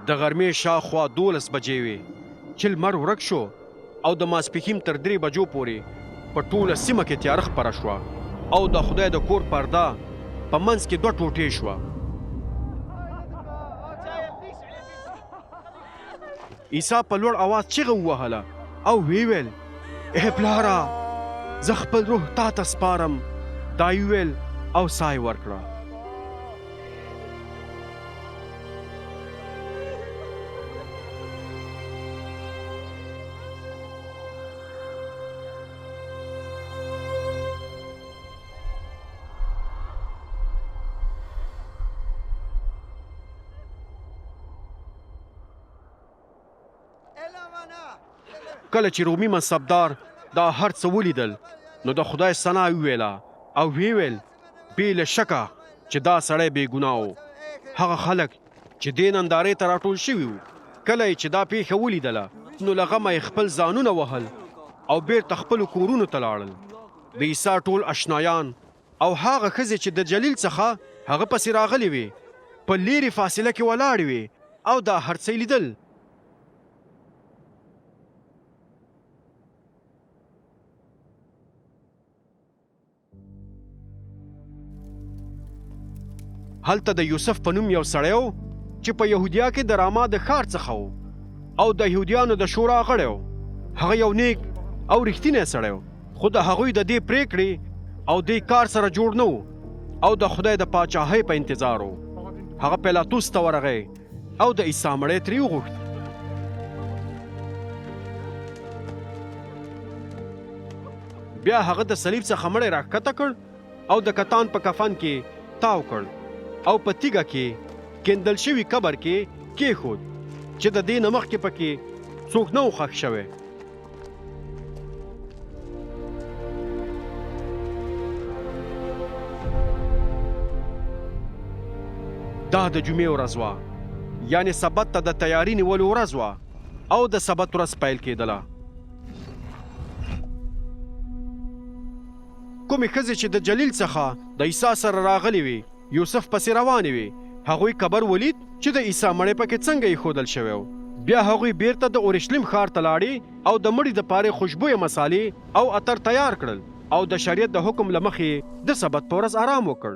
د غرمې شاوخوا 12 بجې وې چې لمر ورک شو او د ماسپښین تر 3 بجو پورې په ټوله سیمه کې تیاره خپره شوه او د خدای د کور پرده په منځ کې 2 ټوټې شوه. عیسی په لوړ اواز چیغه ووهله او ویې ویل ای پلاره زه خپل روح تا ته سپارم. دا یې ویل او ساه یې ورکړه. کله چې رومي منصبدار دا هر څه ولیدل نو د خدای ثنا وویله او ویې ویل بې له شکه چې دا سړی بې ګناه و. هغه خلک چې دې نندارې ته راټول شوي وو کله یې چې دا پیښه ولیدله نو له غمه یې خپل ځانونه وهل او بیرته خپلو کورونو ته لاړل. د عیسی ټول اشنایان او هغه ښځې چې د جلیل څخه هغه پسې راغلې وې په لیرې فاصله کې ولاړې وې او دا هر څه یې لیدل. هلته د یوسف په نوم یو سړی و چې په یهودیا کې د راما د ښار څخه و او د یهودیانو د شورا غړی و. هغه یو نیک او رښتینی سړی و خو د هغوی د دې پریکړې او دې کار سره جوړ نه و او د خدای د پاچاهۍ په انتظار و. هغه پیلاطوس ته ورغی او د عیسی مړی ترې وغوښت. بیا هغه د صلیب څخه مړی راښکته کړ او د کتان په کفن کې تاو کړ او په تیږه کې کیندل شوي قبر کې کېښود چې د دې نه مخکې پکې څوک نه و ښخ شوی. دا د جمعې ورځ وه یعنې سبت ته د تیاري نیولو ورځ وه او د سبت ورځ پیل کېدله. کومې ښځې چې د جلیل څخه د عیسی سره راغلې وې یوسف پسې روانې وې هغوی قبر ولید چې د عیسی مړی پکې څنګه ایښودل شوی و. بیا هغوی بیرته د اورشلیم ښار ته لاړې او د مړي دپارې خوشبویه مسالې او عطر تیار کړل او د شریعت د حکم له مخې د سبت په ورځ آرام وکړ.